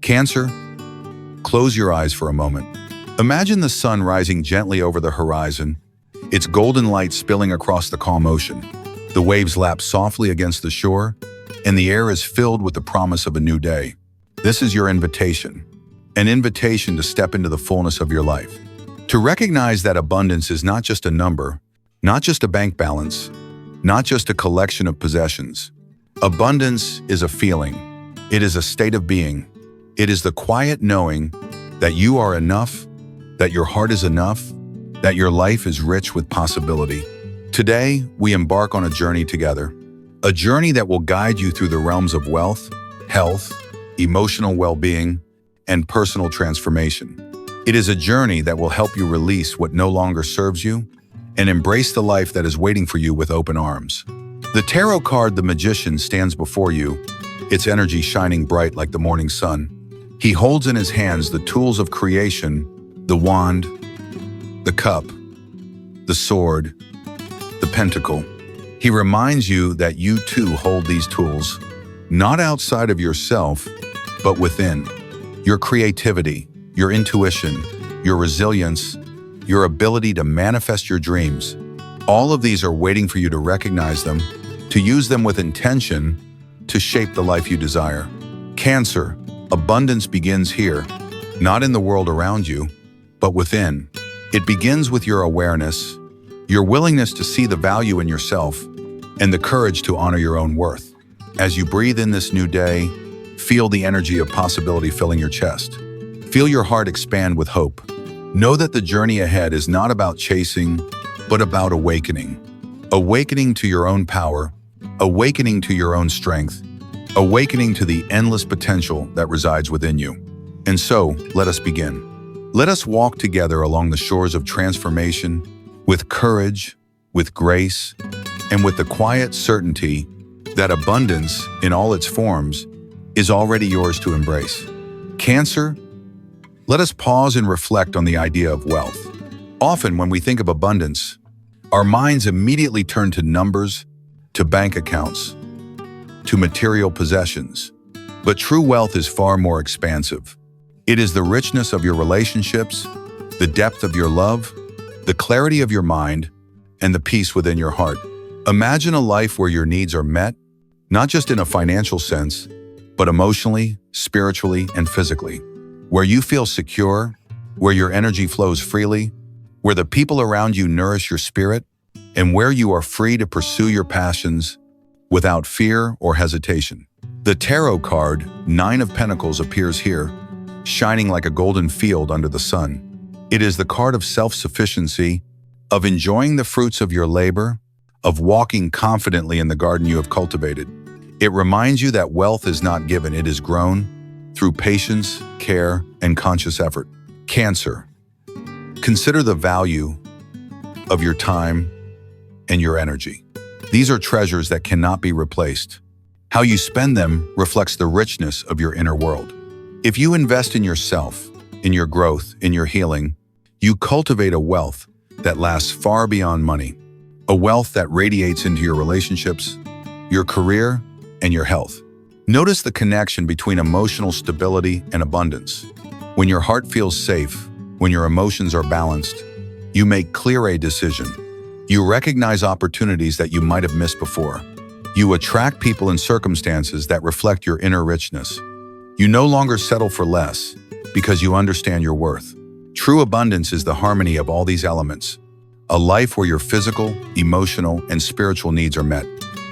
Cancer, close your eyes for a moment. Imagine the sun rising gently over the horizon, its golden light spilling across the calm ocean. The waves lap softly against the shore, and the air is filled with the promise of a new day. This is your invitation, an invitation to step into the fullness of your life. To recognize that abundance is not just a number, not just a bank balance, not just a collection of possessions. Abundance is a feeling. It is a state of being. It is the quiet knowing that you are enough, that your heart is enough, that your life is rich with possibility. Today, we embark on a journey together, a journey that will guide you through the realms of wealth, health, emotional well-being, and personal transformation. It is a journey that will help you release what no longer serves you and embrace the life that is waiting for you with open arms. The tarot card, the Magician, stands before you, its energy shining bright like the morning sun. He holds in his hands the tools of creation, the wand, the cup, the sword, the pentacle. He reminds you that you too hold these tools, not outside of yourself, but within. Your creativity, your intuition, your resilience, your ability to manifest your dreams. All of these are waiting for you to recognize them, to use them with intention, to shape the life you desire. Cancer, abundance begins here, not in the world around you, but within. It begins with your awareness, your willingness to see the value in yourself, and the courage to honor your own worth. As you breathe in this new day, feel the energy of possibility filling your chest. Feel your heart expand with hope. Know that the journey ahead is not about chasing, but about awakening. Awakening to your own power, awakening to your own strength, awakening to the endless potential that resides within you. And so, let us begin. Let us walk together along the shores of transformation with courage, with grace, and with the quiet certainty that abundance in all its forms is already yours to embrace. Cancer, let us pause and reflect on the idea of wealth. Often when we think of abundance, our minds immediately turn to numbers, to bank accounts, to material possessions. But true wealth is far more expansive. It is the richness of your relationships, the depth of your love, the clarity of your mind, and the peace within your heart. Imagine a life where your needs are met, not just in a financial sense, but emotionally, spiritually, and physically. Where you feel secure, where your energy flows freely, where the people around you nourish your spirit, and where you are free to pursue your passions without fear or hesitation. The tarot card, 9 of Pentacles, appears here, shining like a golden field under the sun. It is the card of self-sufficiency, of enjoying the fruits of your labor, of walking confidently in the garden you have cultivated. It reminds you that wealth is not given, it is grown through patience, care, and conscious effort. Cancer, consider the value of your time and your energy. These are treasures that cannot be replaced. How you spend them reflects the richness of your inner world. If you invest in yourself, in your growth, in your healing, you cultivate a wealth that lasts far beyond money, a wealth that radiates into your relationships, your career, and your health. Notice the connection between emotional stability and abundance. When your heart feels safe, when your emotions are balanced, you make clear decisions. You recognize opportunities that you might have missed before. You attract people and circumstances that reflect your inner richness. You no longer settle for less because you understand your worth. True abundance is the harmony of all these elements, a life where your physical, emotional, and spiritual needs are met.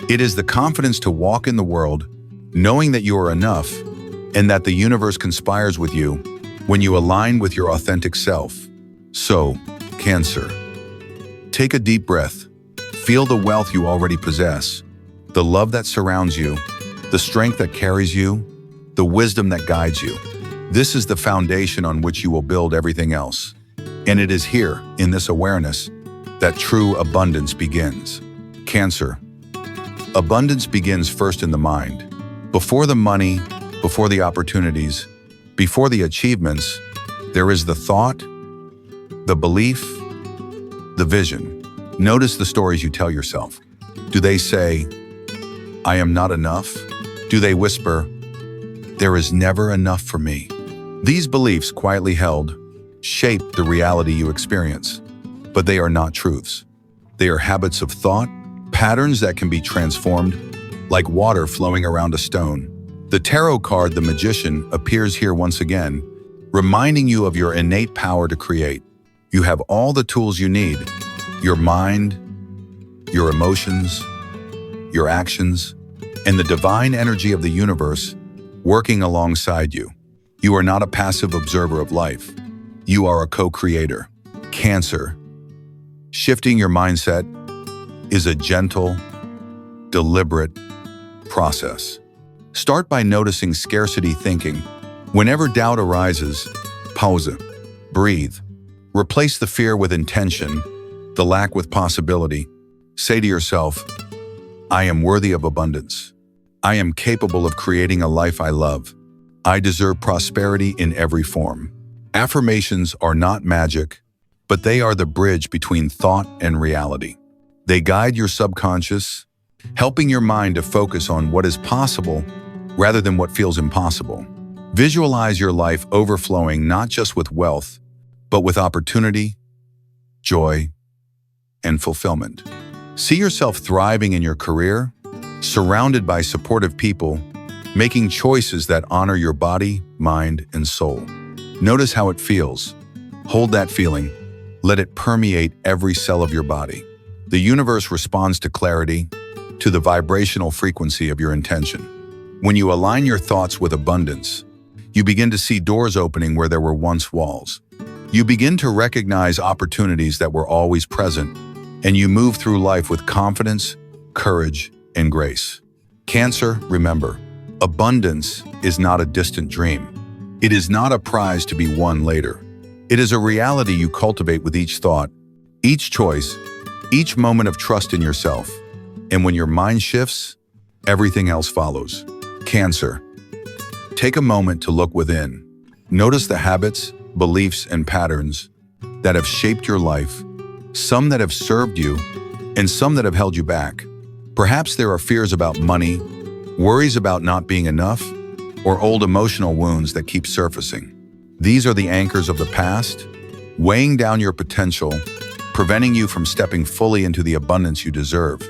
It is the confidence to walk in the world, knowing that you are enough and that the universe conspires with you when you align with your authentic self. So, Cancer, take a deep breath. Feel the wealth you already possess, the love that surrounds you, the strength that carries you, the wisdom that guides you. This is the foundation on which you will build everything else. And it is here, in this awareness, that true abundance begins. Cancer, abundance begins first in the mind. Before the money, before the opportunities, before the achievements, there is the thought, the belief, the vision. Notice the stories you tell yourself. Do they say, "I am not enough"? Do they whisper, There is never enough for me. These beliefs, quietly held, shape the reality you experience. But they are not truths. They are habits of thought, patterns that can be transformed, like water flowing around a stone. The tarot card, the Magician, appears here once again, reminding you of your innate power to create. You have all the tools you need: your mind, your emotions, your actions, and the divine energy of the universe working alongside you. You are not a passive observer of life. You are a co-creator. Cancer. Shifting your mindset is a gentle, deliberate process. Start by noticing scarcity thinking. Whenever doubt arises, pause, breathe. Replace the fear with intention, the lack with possibility. Say to yourself, I am worthy of abundance. I am capable of creating a life I love. I deserve prosperity in every form. Affirmations are not magic, but they are the bridge between thought and reality. They guide your subconscious, helping your mind to focus on what is possible rather than what feels impossible. Visualize your life overflowing not just with wealth, but with opportunity, joy, and fulfillment. See yourself thriving in your career, surrounded by supportive people, making choices that honor your body, mind, and soul. Notice how it feels. Hold that feeling. Let it permeate every cell of your body. The universe responds to clarity, to the vibrational frequency of your intention. When you align your thoughts with abundance, you begin to see doors opening where there were once walls. You begin to recognize opportunities that were always present, and you move through life with confidence, courage, and grace. Cancer, remember, abundance is not a distant dream. It is not a prize to be won later. It is a reality you cultivate with each thought, each choice, each moment of trust in yourself. And when your mind shifts, everything else follows. Cancer. Take a moment to look within. Notice the habits, beliefs, and patterns that have shaped your life, some that have served you, and some that have held you back. Perhaps there are fears about money, worries about not being enough, or old emotional wounds that keep surfacing. These are the anchors of the past, weighing down your potential, preventing you from stepping fully into the abundance you deserve.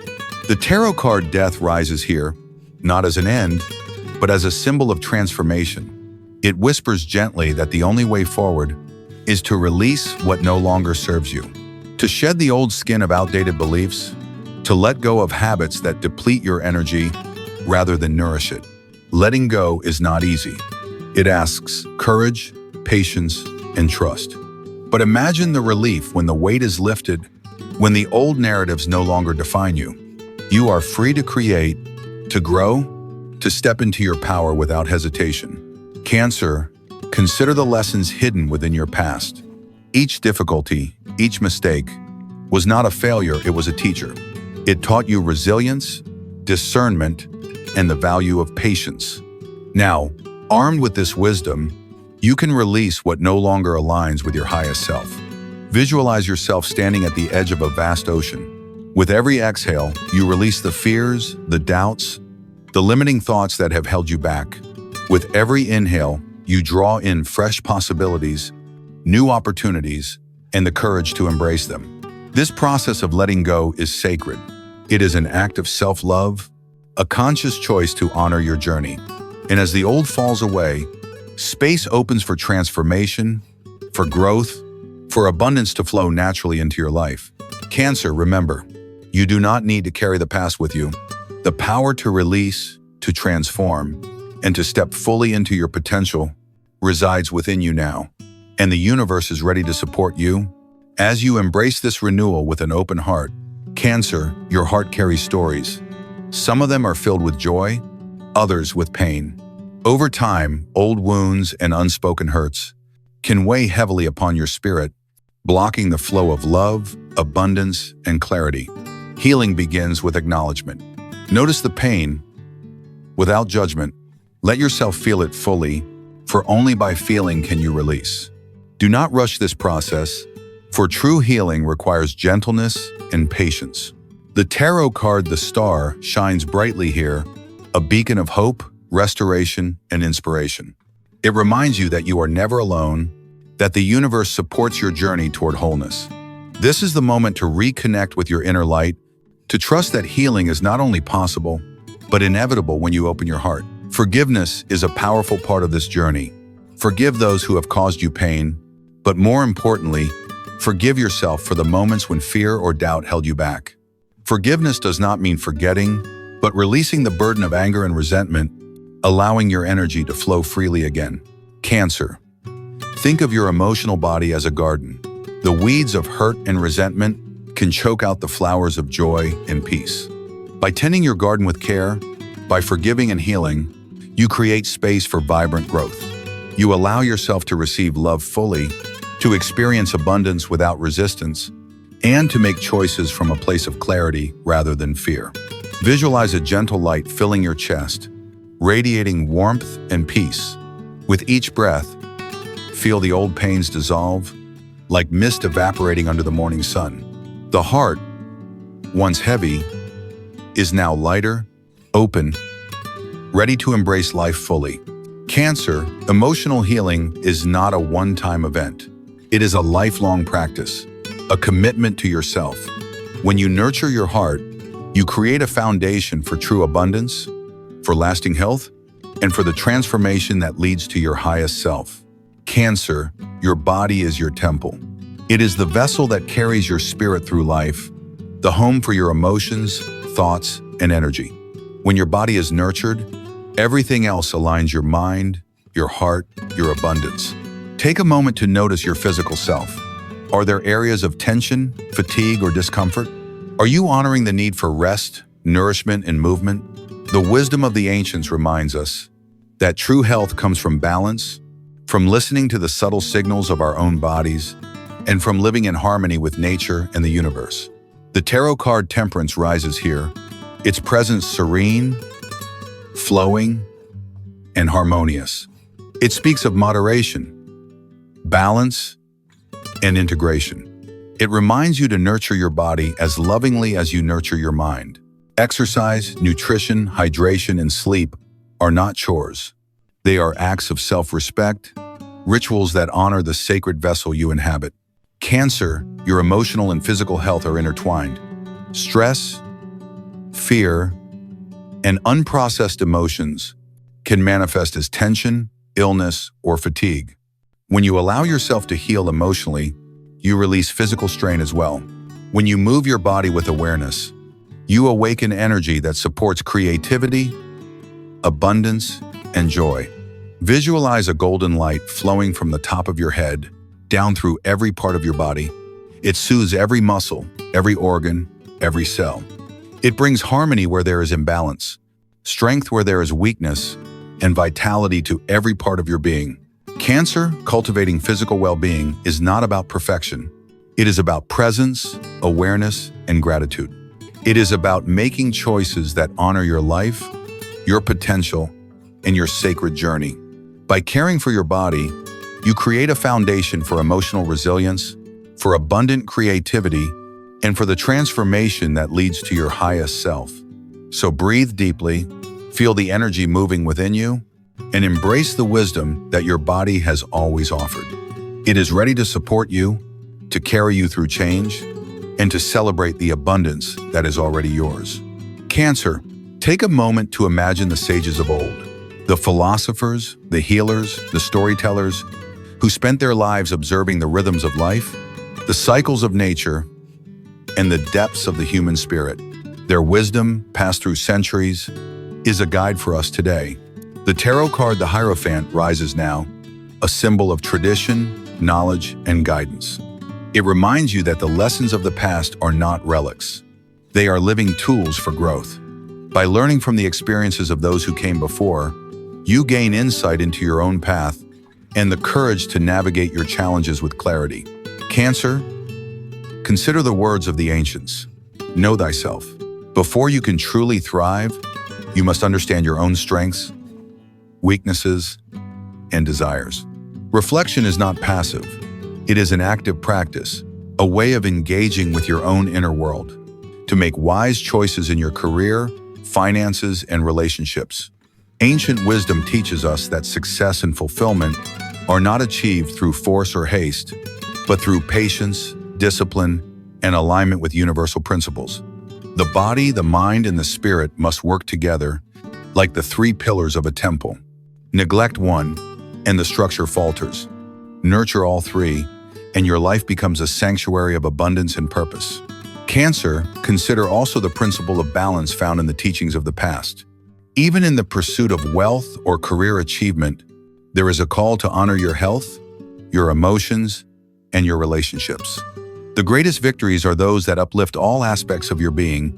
The tarot card Death rises here, not as an end, but as a symbol of transformation. It whispers gently that the only way forward is to release what no longer serves you, to shed the old skin of outdated beliefs, to let go of habits that deplete your energy rather than nourish it. Letting go is not easy. It asks courage, patience, and trust. But imagine the relief when the weight is lifted, when the old narratives no longer define you. You are free to create, to grow, to step into your power without hesitation. Cancer, consider the lessons hidden within your past. Each difficulty, each mistake, was not a failure, it was a teacher. It taught you resilience, discernment, and the value of patience. Now, armed with this wisdom, you can release what no longer aligns with your highest self. Visualize yourself standing at the edge of a vast ocean. With every exhale, you release the fears, the doubts, the limiting thoughts that have held you back. With every inhale, you draw in fresh possibilities, new opportunities, and the courage to embrace them. This process of letting go is sacred. It is an act of self-love, a conscious choice to honor your journey. And as the old falls away, space opens for transformation, for growth, for abundance to flow naturally into your life. Cancer, remember, you do not need to carry the past with you. The power to release, to transform, and to step fully into your potential resides within you now. And the universe is ready to support you. As you embrace this renewal with an open heart, Cancer, your heart carries stories. Some of them are filled with joy, others with pain. Over time, old wounds and unspoken hurts can weigh heavily upon your spirit, blocking the flow of love, abundance, and clarity. Healing begins with acknowledgement. Notice the pain without judgment. Let yourself feel it fully, for only by feeling can you release. Do not rush this process, for true healing requires gentleness and patience. The tarot card, the Star, shines brightly here, a beacon of hope, restoration, and inspiration. It reminds you that you are never alone, that the universe supports your journey toward wholeness. This is the moment to reconnect with your inner light, to trust that healing is not only possible, but inevitable when you open your heart. Forgiveness is a powerful part of this journey. Forgive those who have caused you pain, but more importantly, forgive yourself for the moments when fear or doubt held you back. Forgiveness does not mean forgetting, but releasing the burden of anger and resentment, allowing your energy to flow freely again. Cancer. Think of your emotional body as a garden. The weeds of hurt and resentment can choke out the flowers of joy and peace. By tending your garden with care, by forgiving and healing, you create space for vibrant growth. You allow yourself to receive love fully, to experience abundance without resistance, and to make choices from a place of clarity rather than fear. Visualize a gentle light filling your chest, radiating warmth and peace. With each breath, feel the old pains dissolve, like mist evaporating under the morning sun. The heart, once heavy, is now lighter, open, ready to embrace life fully. Cancer, emotional healing is not a one-time event. It is a lifelong practice, a commitment to yourself. When you nurture your heart, you create a foundation for true abundance, for lasting health, and for the transformation that leads to your highest self. Cancer, your body is your temple. It is the vessel that carries your spirit through life, the home for your emotions, thoughts, and energy. When your body is nurtured, everything else aligns: your mind, your heart, your abundance. Take a moment to notice your physical self. Are there areas of tension, fatigue, or discomfort? Are you honoring the need for rest, nourishment, and movement? The wisdom of the ancients reminds us that true health comes from balance, from listening to the subtle signals of our own bodies, and from living in harmony with nature and the universe. The tarot card Temperance rises here, its presence serene, flowing, and harmonious. It speaks of moderation, balance, and integration. It reminds you to nurture your body as lovingly as you nurture your mind. Exercise, nutrition, hydration, and sleep are not chores. They are acts of self-respect, rituals that honor the sacred vessel you inhabit. Cancer, your emotional and physical health are intertwined. Stress, fear, and unprocessed emotions can manifest as tension, illness, or fatigue. When you allow yourself to heal emotionally, you release physical strain as well. When you move your body with awareness, you awaken energy that supports creativity, abundance, and joy. Visualize a golden light flowing from the top of your head down through every part of your body. It soothes every muscle, every organ, every cell. It brings harmony where there is imbalance, strength where there is weakness, and vitality to every part of your being. Cancer, cultivating physical well-being, is not about perfection. It is about presence, awareness, and gratitude. It is about making choices that honor your life, your potential, and your sacred journey. By caring for your body, you create a foundation for emotional resilience, for abundant creativity, and for the transformation that leads to your highest self. So breathe deeply, feel the energy moving within you, and embrace the wisdom that your body has always offered. It is ready to support you, to carry you through change, and to celebrate the abundance that is already yours. Cancer, take a moment to imagine the sages of old, the philosophers, the healers, the storytellers, who spent their lives observing the rhythms of life, the cycles of nature, and the depths of the human spirit. Their wisdom, passed through centuries, is a guide for us today. The tarot card, the Hierophant, rises now, a symbol of tradition, knowledge, and guidance. It reminds you that the lessons of the past are not relics. They are living tools for growth. By learning from the experiences of those who came before, you gain insight into your own path and the courage to navigate your challenges with clarity. Cancer, consider the words of the ancients. Know thyself. Before you can truly thrive, you must understand your own strengths, weaknesses, and desires. Reflection is not passive. It is an active practice, a way of engaging with your own inner world, to make wise choices in your career, finances, and relationships. Ancient wisdom teaches us that success and fulfillment are not achieved through force or haste, but through patience, discipline, and alignment with universal principles. The body, the mind, and the spirit must work together like the three pillars of a temple. Neglect one, and the structure falters. Nurture all three, and your life becomes a sanctuary of abundance and purpose. Cancer, consider also the principle of balance found in the teachings of the past. Even in the pursuit of wealth or career achievement, there is a call to honor your health, your emotions, and your relationships. The greatest victories are those that uplift all aspects of your being,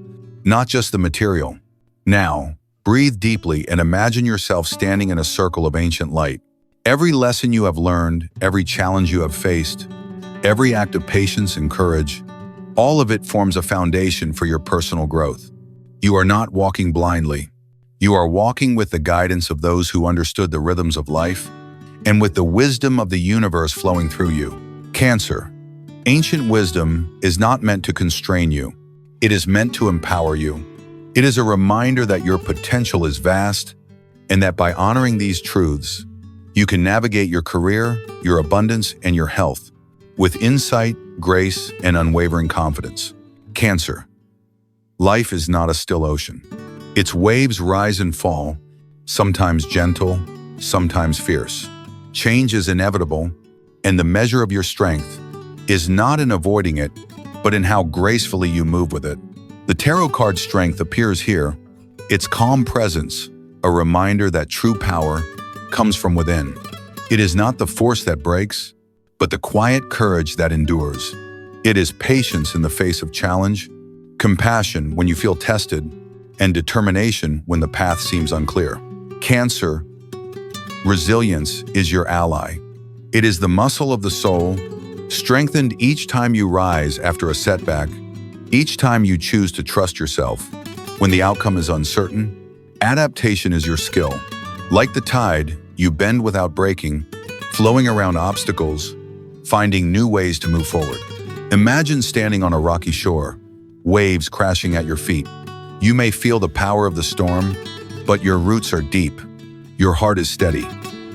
not just the material. Now, breathe deeply and imagine yourself standing in a circle of ancient light. Every lesson you have learned, every challenge you have faced, every act of patience and courage, all of it forms a foundation for your personal growth. You are not walking blindly. You are walking with the guidance of those who understood the rhythms of life and with the wisdom of the universe flowing through you. Cancer. Ancient wisdom is not meant to constrain you. It is meant to empower you. It is a reminder that your potential is vast and that by honoring these truths, you can navigate your career, your abundance, and your health with insight, grace, and unwavering confidence. Cancer. Life is not a still ocean. Its waves rise and fall, sometimes gentle, sometimes fierce. Change is inevitable, and the measure of your strength is not in avoiding it, but in how gracefully you move with it. The tarot card Strength appears here, its calm presence, a reminder that true power comes from within. It is not the force that breaks, but the quiet courage that endures. It is patience in the face of challenge, compassion when you feel tested, and determination when the path seems unclear. Cancer, resilience is your ally. It is the muscle of the soul, strengthened each time you rise after a setback, each time you choose to trust yourself. When the outcome is uncertain, adaptation is your skill. Like the tide, you bend without breaking, flowing around obstacles, finding new ways to move forward. Imagine standing on a rocky shore, waves crashing at your feet. You may feel the power of the storm, but your roots are deep. Your heart is steady.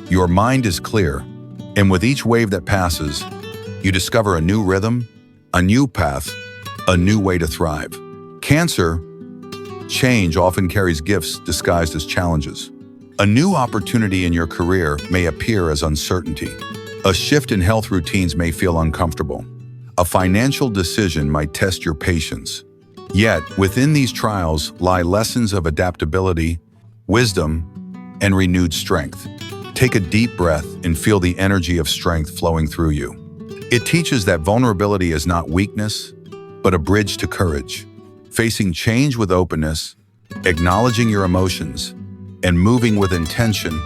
Your mind is clear. And with each wave that passes, you discover a new rhythm, a new path, a new way to thrive. Cancer, change often carries gifts disguised as challenges. A new opportunity in your career may appear as uncertainty. A shift in health routines may feel uncomfortable. A financial decision might test your patience. Yet, within these trials lie lessons of adaptability, wisdom, and renewed strength. Take a deep breath and feel the energy of strength flowing through you. It teaches that vulnerability is not weakness, but a bridge to courage. Facing change with openness, acknowledging your emotions, and moving with intention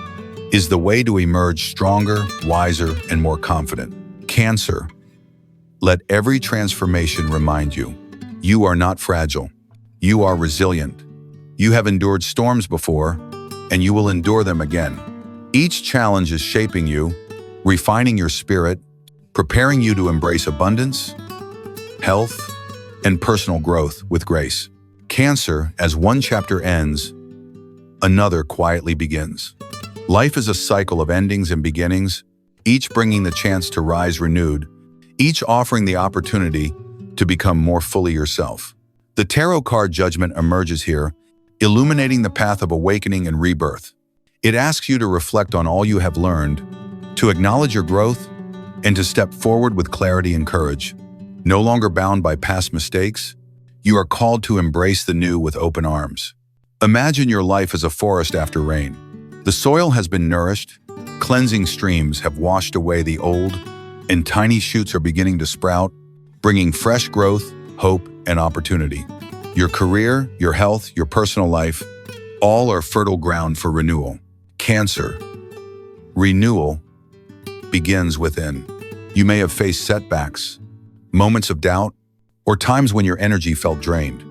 is the way to emerge stronger, wiser, and more confident. Cancer. Let every transformation remind you, you are not fragile. You are resilient. You have endured storms before, and you will endure them again. Each challenge is shaping you, refining your spirit, preparing you to embrace abundance, health, and personal growth with grace. Cancer, as one chapter ends, another quietly begins. Life is a cycle of endings and beginnings, each bringing the chance to rise renewed, each offering the opportunity to become more fully yourself. The tarot card Judgment emerges here, illuminating the path of awakening and rebirth. It asks you to reflect on all you have learned, to acknowledge your growth, and to step forward with clarity and courage. No longer bound by past mistakes, you are called to embrace the new with open arms. Imagine your life as a forest after rain. The soil has been nourished, cleansing streams have washed away the old, and tiny shoots are beginning to sprout, bringing fresh growth, hope, and opportunity. Your career, your health, your personal life, all are fertile ground for renewal. Cancer. Renewal begins within. You may have faced setbacks, moments of doubt, or times when your energy felt drained.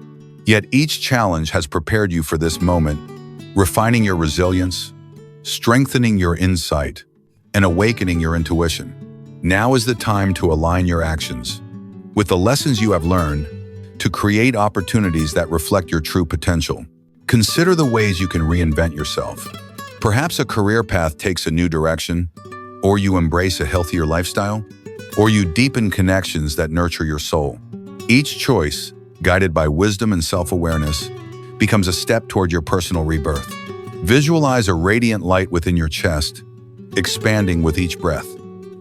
Yet each challenge has prepared you for this moment, refining your resilience, strengthening your insight, and awakening your intuition. Now is the time to align your actions with the lessons you have learned to create opportunities that reflect your true potential. Consider the ways you can reinvent yourself. Perhaps a career path takes a new direction, or you embrace a healthier lifestyle, or you deepen connections that nurture your soul. Each choice, guided by wisdom and self-awareness, becomes a step toward your personal rebirth. Visualize a radiant light within your chest, expanding with each breath.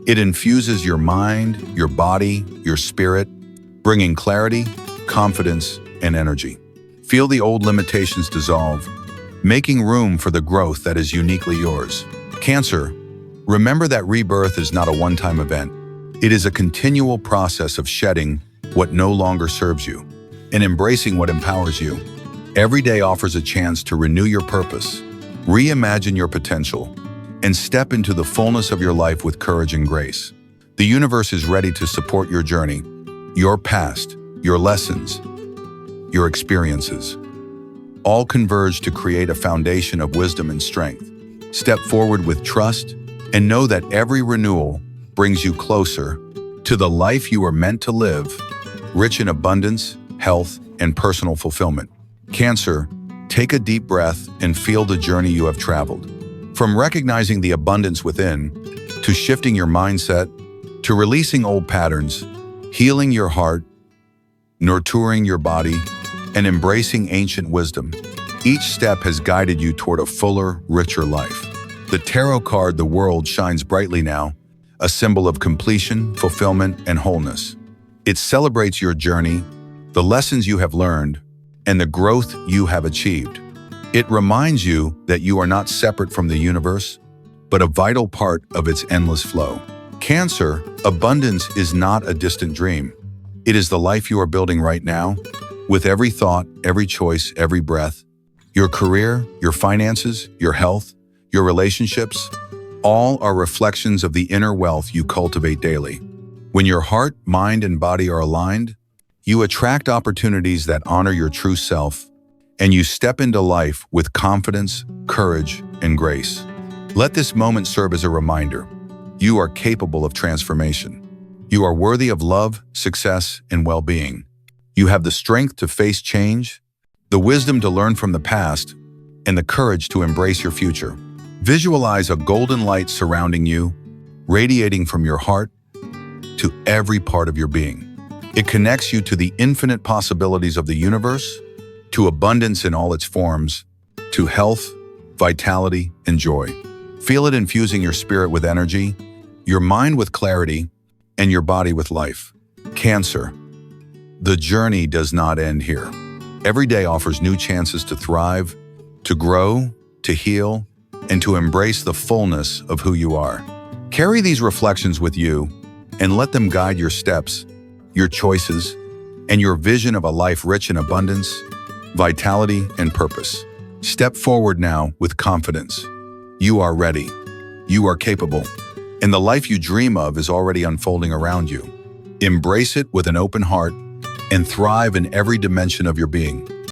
It infuses your mind, your body, your spirit, bringing clarity, confidence, and energy. Feel the old limitations dissolve, making room for the growth that is uniquely yours. Cancer, remember that rebirth is not a one-time event. It is a continual process of shedding what no longer serves you and embracing what empowers you. Every day offers a chance to renew your purpose, reimagine your potential, and step into the fullness of your life with courage and grace. The universe is ready to support your journey, your past, your lessons, your experiences. All converge to create a foundation of wisdom and strength. Step forward with trust and know that every renewal brings you closer to the life you are meant to live, rich in abundance, health, and personal fulfillment. Cancer, take a deep breath and feel the journey you have traveled. From recognizing the abundance within, to shifting your mindset, to releasing old patterns, healing your heart, nurturing your body, and embracing ancient wisdom. Each step has guided you toward a fuller, richer life. The tarot card, the world, shines brightly now, a symbol of completion, fulfillment, and wholeness. It celebrates your journey, the lessons you have learned, and the growth you have achieved. It reminds you that you are not separate from the universe, but a vital part of its endless flow. Cancer, abundance is not a distant dream. It is the life you are building right now, with every thought, every choice, every breath. Your career, your finances, your health, your relationships, all are reflections of the inner wealth you cultivate daily. When your heart, mind, and body are aligned, you attract opportunities that honor your true self, and you step into life with confidence, courage, and grace. Let this moment serve as a reminder. You are capable of transformation. You are worthy of love, success, and well-being. You have the strength to face change, the wisdom to learn from the past, and the courage to embrace your future. Visualize a golden light surrounding you, radiating from your heart to every part of your being. It connects you to the infinite possibilities of the universe, to abundance in all its forms, to health, vitality, and joy. Feel it infusing your spirit with energy, your mind with clarity, and your body with life. Cancer, the journey does not end here. Every day offers new chances to thrive, to grow, to heal, and to embrace the fullness of who you are. Carry these reflections with you and let them guide your steps, your choices, and your vision of a life rich in abundance, vitality, and purpose. Step forward now with confidence. You are ready. You are capable. And the life you dream of is already unfolding around you. Embrace it with an open heart and thrive in every dimension of your being.